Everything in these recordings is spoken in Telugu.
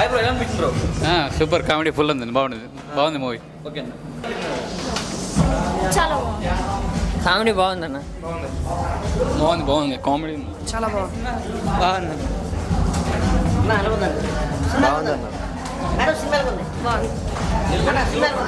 హాయ్ బ్రో, ఎలా అనిపించింది బ్రో? సూపర్ కామెడీ ఫుల్ ఉంది, బాగుంది మూవీ. ఓకే అన్న. చాలా కామెడీ బాగుందన్న. బాగుంది కామెడీ చాలా బాగుంది.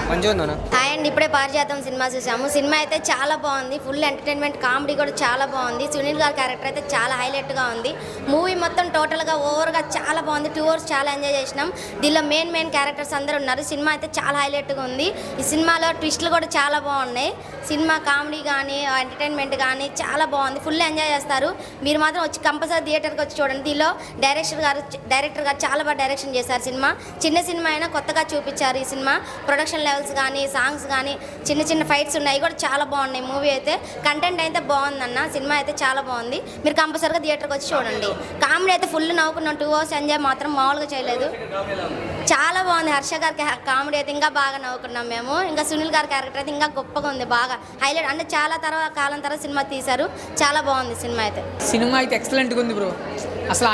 మంచిగా ఉందన్న. హాయ్ అండి, ఇప్పుడే పారిజాతం సినిమా చూసాము. సినిమా అయితే చాలా బాగుంది, ఫుల్ ఎంటర్టైన్మెంట్, కామెడీ కూడా చాలా బాగుంది. సునీల్ గారి క్యారెక్టర్ అయితే చాలా హైలైట్గా ఉంది. మూవీ మొత్తం టోటల్గా ఓవర్గా చాలా బాగుంది. 2 hours చాలా ఎంజాయ్ చేసినాం. దీనిలో మెయిన్ క్యారెక్టర్స్ అందరూ ఉన్నారు. సినిమా అయితే చాలా హైలైట్గా ఉంది. ఈ సినిమాలో ట్విస్టులు కూడా చాలా బాగున్నాయి. సినిమా కామెడీ కానీ ఎంటర్టైన్మెంట్ కానీ చాలా బాగుంది, ఫుల్ ఎంజాయ్ చేస్తారు. మీరు మాత్రం వచ్చి కంపల్సరీ థియేటర్కి వచ్చి చూడండి. దీనిలో డైరెక్టర్ గారు చాలా బాగా డైరెక్షన్ చేశారు. చిన్న సినిమా అయినా కొత్తగా చూపించారు. ఈ సినిమా ప్రొడక్షన్ లెవెల్స్ కానీ సాంగ్స్ కానీ చిన్న ఫైట్స్ ఉన్నాయి కూడా చాలా బాగున్నాయి. మూవీ అయితే కంటెంట్ అయితే బాగుందన్న. సినిమా అయితే చాలా బాగుంది. మీరు కంపల్సరీగా థియేటర్కి వచ్చి చూడండి. కామెడీ అయితే ఫుల్ నవ్వుకున్నాం. 2 hours ఎంజాయ్ మాత్రం మామూలుగా చేయలేదు, చాలా బాగుంది. హర్ష గారి కామెడీ అయితే ఇంకా బాగా నవ్వుకున్నాం మేము. ఇంకా సునీల్ గారి క్యారెక్టర్ అయితే ఇంకా గొప్పగా ఉంది, బాగా హైలైట్. అంటే చాలా కాలం తర్వాత సినిమా తీశారు, చాలా బాగుంది సినిమా అయితే. సినిమా అయితే ఎక్సలెంట్గా ఉంది బ్రో. అసలు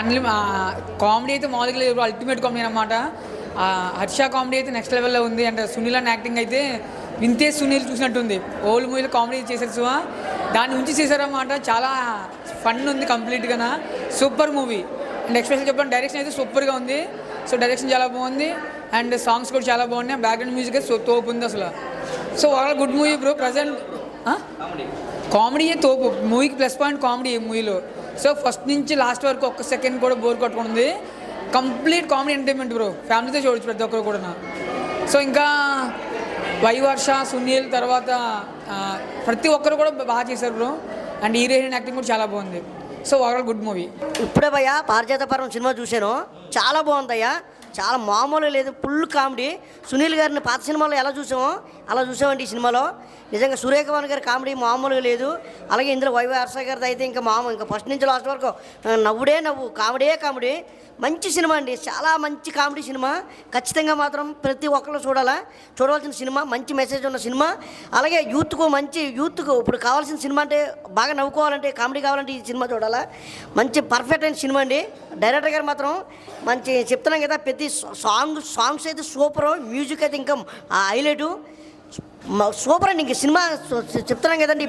కామెడీ అయితే మామూలుగా లేదు బ్రో, అల్టిమేట్ కామెడీ అనమాట. హర్ష కామెడీ అయితే నెక్స్ట్ లెవెల్లో ఉంది. అంటే సునీల్ అన్న యాక్టింగ్ అయితే వింతే సునీల్ చూసినట్టుంది. ఓల్డ్ మూవీలో కామెడీ చేశారు సో దాన్ని ఉంచి చేశారన్నమాట. చాలా ఫన్ ఉంది కంప్లీట్గా, సూపర్ మూవీ. అండ్ ఎక్స్పెషల్ చెప్పండి, డైరెక్షన్ అయితే సూపర్గా ఉంది. సో డైరెక్షన్ చాలా బాగుంది అండ్ సాంగ్స్ కూడా చాలా బాగున్నాయి. బ్యాక్గ్రౌండ్ మ్యూజిక్ అయితే తోపు ఉంది అసలు. So overall good movie bro. Present comedy తోపు మూవీకి ప్లస్ పాయింట్ కామెడీ మూవీలో. సో ఫస్ట్ నుంచి లాస్ట్ వరకు ఒక్క సెకండ్ కూడా బోర్ కొట్టుకుంది. కంప్లీట్ కామెడీ ఎంటర్టైన్మెంట్ బ్రో, ఫ్యామిలీతో చూడొచ్చు ప్రతి ఒక్కరు కూడా. సో ఇంకా వైవర్ష, సునీల్ తర్వాత ప్రతి ఒక్కరు కూడా బాగా చేశారు బ్రో. అండ్ హీరోయిన్ యాక్టింగ్ కూడా చాలా బాగుంది. So overall good movie. ఇప్పుడే భయ్యా పారిజాత పర్వం సినిమా చూశాను, చాలా బాగుందయ్యా. చాలా మామూలు లేదు, ఫుల్ కామెడీ. సునీల్ గారిని పాత సినిమాలో ఎలా చూసామో అలా చూసామండి ఈ సినిమాలో. నిజంగా సురేఖవాణి గారి కామెడీ మామూలుగా లేదు. అలాగే ఇందులో హర్ష గారిది అయితే ఇంకా ఇంకా ఫస్ట్ నుంచి లాస్ట్ వరకు నవ్వుడే నవ్వు, కామెడీ. మంచి సినిమా అండి, చాలా మంచి కామెడీ సినిమా. ఖచ్చితంగా మాత్రం ప్రతి ఒక్కరు చూడవలసిన సినిమా, మంచి మెసేజ్ ఉన్న సినిమా. అలాగే యూత్కు ఇప్పుడు కావాల్సిన సినిమా అంటే బాగా నవ్వుకోవాలంటే, కామెడీ కావాలంటే ఈ సినిమా చూడాలా. మంచి పర్ఫెక్ట్ అయిన సినిమా అండి. డైరెక్టర్ గారు మాత్రం మంచి చెప్తున్నాం కదా, ప్రతి సాంగ్స్ అయితే సూపర్, మ్యూజిక్ అయితే ఇంకా హైలైటు సూపర్ అండి. ఇంక సినిమా చెప్తున్నాం కదండి.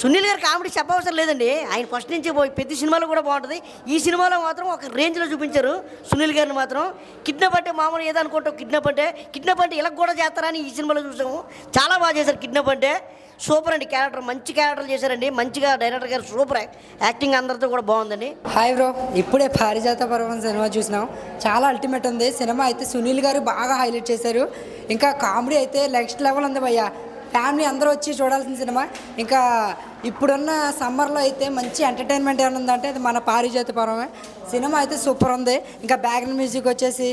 సునీల్ గారి కామెడీ చెప్పవసరం లేదండి, ఆయన ఫస్ట్ నుంచి ప్రతి సినిమాలో కూడా బాగుంటుంది. ఈ సినిమాలో మాత్రం ఒక రేంజ్లో చూపించారు సునీల్ గారిని మాత్రం. కిడ్నాప్ అంటే మామూలు ఏదో అనుకుంటాం, కిడ్నాప్ అంటే ఇలా కూడా చేస్తారని ఈ సినిమాలో చూసాము. చాలా బాగా చేశారు. కిడ్నాప్ అంటే సూపర్ అండి. మంచి క్యారెక్టర్లు చేశారండి, మంచిగా డైరెక్టర్ గారు సూపర్ యాక్టింగ్ అందరితో కూడా బాగుందండి. హాయ్ బ్రో, ఇప్పుడే పారిజాత పర్వం సినిమా చూసినాం, చాలా అల్టిమేట్ ఉంది సినిమా అయితే. సునీల్ గారు బాగా హైలైట్ చేశారు. ఇంకా కామెడీ అయితే నెక్స్ట్ లెవెల్ ఉంది భయ్య. ఫ్యామిలీ అందరూ వచ్చి చూడాల్సిన సినిమా. ఇంకా ఇప్పుడున్న సమ్మర్లో అయితే మంచి ఎంటర్టైన్మెంట్ ఏమైనా ఉందంటే అది మన పారిజాత పర్వమే. సినిమా అయితే సూపర్ ఉంది. ఇంకా బ్యాక్గ్రౌండ్ మ్యూజిక్ వచ్చేసి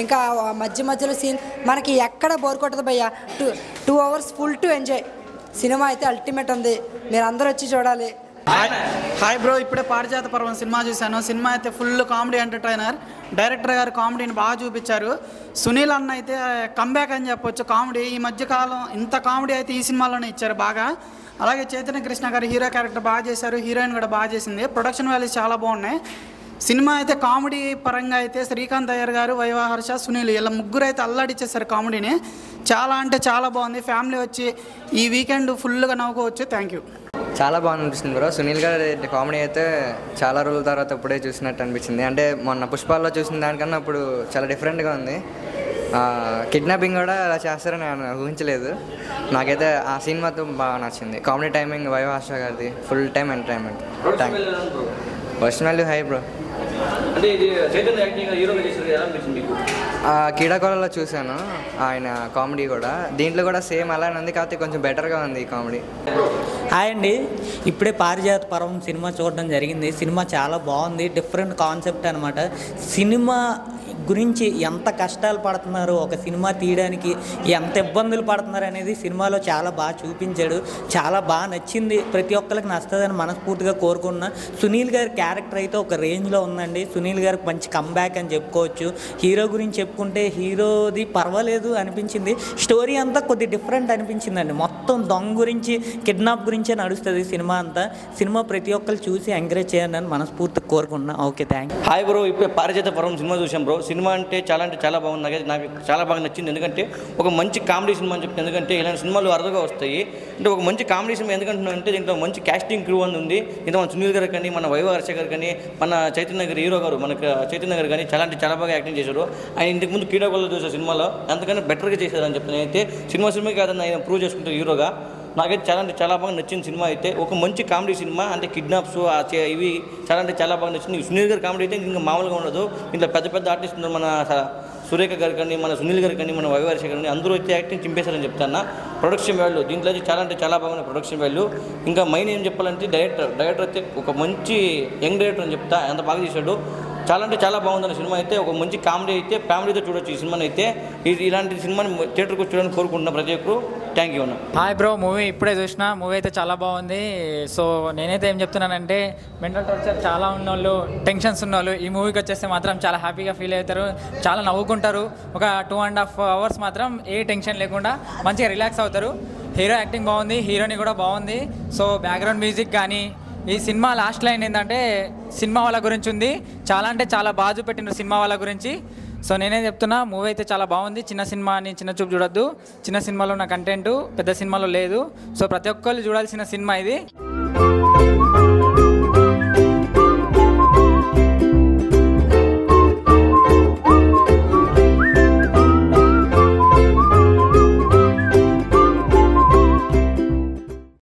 ఇంకా మధ్యలో సీన్ మనకి ఎక్కడ బోర్ కొట్టదు భయ్య. 2 hours full to enjoy. Cinema అయితే అల్టిమేట్ ఉంది, మీరు అందరూ వచ్చి చూడాలి. హాయ్ బ్రో, ఇప్పుడే పారిజాత పర్వం సినిమా చూశాను. సినిమా అయితే ఫుల్ కామెడీ ఎంటర్టైనర్. డైరెక్టర్ గారు కామెడీని బాగా చూపించారు. సునీల్ అన్న అయితే కంబ్యాక్ అని చెప్పొచ్చు కామెడీ. ఈ మధ్యకాలం ఇంత కామెడీ అయితే ఈ సినిమాలోనే ఇచ్చారు బాగా. అలాగే చైతన్య కృష్ణ గారు హీరో క్యారెక్టర్ బాగా చేశారు, హీరోయిన్ కూడా బాగా చేసింది. ప్రొడక్షన్ వాల్యూస్ చాలా బాగున్నాయి. సినిమా అయితే కామెడీ పరంగా అయితే శ్రీకాంత్ అయ్యర్ గారు, హర్ష, సునీల్ ఇలా ముగ్గురు అయితే అల్లాడిచ్చేసారు కామెడీని. చాలా అంటే చాలా బాగుంది. ఫ్యామిలీ వచ్చి ఈ వీకెండ్ ఫుల్గా నవ్వుకోవచ్చు. Thank you. చాలా బాగా అనిపిస్తుంది బ్రో. సునీల్ గారి కామెడీ అయితే చాలా రోజుల తర్వాత ఇప్పుడే చూసినట్టు అనిపించింది. అంటే మొన్న పుష్పాల్లో చూసిన దానికన్నా ఇప్పుడు చాలా డిఫరెంట్గా ఉంది. కిడ్నాపింగ్ కూడా అలా చేస్తారని నేను ఊహించలేదు. నాకైతే ఆ సీన్ మాత్రం బాగా నచ్చింది. కామెడీ టైమింగ్ హర్ష గారిది full time entertainment. Thank you. Personally hi bro. కీడాకోలలో చూశాను ఆయన కామెడీ కూడా, దీంట్లో కూడా సేమ్ అలానే ఉంది, కాకపోతే కొంచెం బెటర్గా ఉంది ఈ కామెడీ. హాయ్ అండి, ఇప్పుడే పారిజాత పర్వం సినిమా చూడడం జరిగింది. సినిమా చాలా బాగుంది, డిఫరెంట్ కాన్సెప్ట్ అనమాట. సినిమా గురించి ఎంత కష్టాలు పడుతున్నారు, ఒక సినిమా తీయడానికి ఎంత ఇబ్బందులు పడుతున్నారు అనేది సినిమాలో చాలా బాగా చూపించాడు. చాలా బాగా నచ్చింది, ప్రతి ఒక్కరికి నచ్చుతుందని మనస్ఫూర్తిగా కోరుకున్నా. సునీల్ గారి క్యారెక్టర్ అయితే ఒక రేంజ్లో ఉందండి. సునీల్ గారికి మంచి కంబ్యాక్ అని చెప్పుకోవచ్చు. హీరో గురించి చెప్పుకుంటే హీరోది పర్వాలేదు అనిపించింది. స్టోరీ అంతా కొద్ది డిఫరెంట్ అనిపించిందండి. మొత్తం దొంగ గురించి, కిడ్నాప్ గురించే నడుస్తుంది సినిమా అంతా. సినిమా ప్రతి ఒక్కరు చూసి ఎంకరేజ్ చేయాలని మనస్ఫూర్తిగా కోరుకున్నా. Okay, thank you. Hi bro, ఇప్పుడే పారిజాత పర్వం సినిమా చూసాం బ్రో. సినిమా అంటే చాలా బాగుంది. నాకు చాలా బాగా నచ్చింది. ఎందుకంటే ఒక మంచి కామెడీ సినిమా అని చెప్తాను. ఎందుకంటే ఇలాంటి సినిమాలు అరుదుగా వస్తాయి. అంటే ఒక మంచి కామెడీ సినిమా ఎందుకంటున్నానంటే దీంట్లో మంచి క్యాస్టింగ్ క్రూ అని ఉంది. దీంట్లో మన సునీల్ గారు కానీ, మన వైవ హర్ష గారు కానీ, మన చైతన్య గారు హీరో గారు, మనకు చైతన్య గారు కానీ చాలా బాగా యాక్టింగ్ చేశారు. ఆయన ఇంతకు ముందు కీడాగోల్లో చూసే సినిమాలో అంతకన్నా బెటర్గా చేశారని చెప్తాను. అయితే సినిమా కాదని ఆయన ప్రూవ్ చేసుకుంటారు హీరోగా. నాకైతే చాలా బాగా నచ్చిన సినిమా. అయితే ఒక మంచి కామెడీ సినిమా. అంటే కిడ్నాప్స్ ఇవి చాలా బాగా నచ్చింది. సునీల్ గారి కామెడీ అయితే ఇంకా మామూలుగా ఉండదు. ఇంట్లో పెద్ద ఆర్టిస్ట్ ఉన్నారు. మన సురేఖ గారు కానీ, మన సునీల్ గారు కానీ, మన వైవ హర్ష గారు కానీ అందరూ అయితే యాక్టింగ్ చింపేశారని చెప్తాను. ప్రొడక్షన్ వాల్యూ దీంట్లో అయితే చాలా బాగుంది ప్రొడక్షన్ వాల్యూ. ఇంకా మెయిన్ ఏం చెప్పాలంటే డైరెక్టర్ అయితే ఒక మంచి యంగ్ డైరెక్టర్ అని చెప్తా. ఎంత బాగా చేశాడు. చాలా బాగుంది సినిమా. అయితే ఒక మంచి కామెడీ అయితే ఫ్యామిలీతో చూడొచ్చు ఈ సినిమాని. అయితే ఇలాంటి సినిమాని థియేటర్కి వచ్చి కోరుకుంటున్నా ప్రతి ఒక్కరు. థ్యాంక్ యూ అన్న. హాయ్ బ్రో, మూవీ ఇప్పుడే చూసిన. మూవీ అయితే చాలా బాగుంది. సో నేనైతే ఏం చెప్తున్నానంటే మెంటల్ టార్చర్ చాలా ఉన్నోళ్ళు, టెన్షన్స్ ఉన్నోళ్ళు ఈ మూవీకి వచ్చేస్తే మాత్రం చాలా హ్యాపీగా ఫీల్ అవుతారు, చాలా నవ్వుకుంటారు. ఒక 2.5 hours మాత్రం ఏ టెన్షన్ లేకుండా మంచిగా రిలాక్స్ అవుతారు. హీరో యాక్టింగ్ బాగుంది, హీరోని కూడా బాగుంది. సో బ్యాక్గ్రౌండ్ మ్యూజిక్ కానీ ఈ సినిమా లాస్ట్ లైన్ ఏంటంటే సినిమా వాళ్ళ గురించి ఉంది. చాలా బాగా చూపెట్టినారు సినిమా వాళ్ళ గురించి. సో నేనే చెప్తున్నా మూవీ అయితే చాలా బాగుంది. చిన్న సినిమాని చిన్న చూపు చూడొద్దు. చిన్న సినిమాలో ఉన్న కంటెంట్ పెద్ద సినిమాలో లేదు. సో ప్రతి ఒక్కళ్ళు చూడాల్సిన సినిమా ఇది.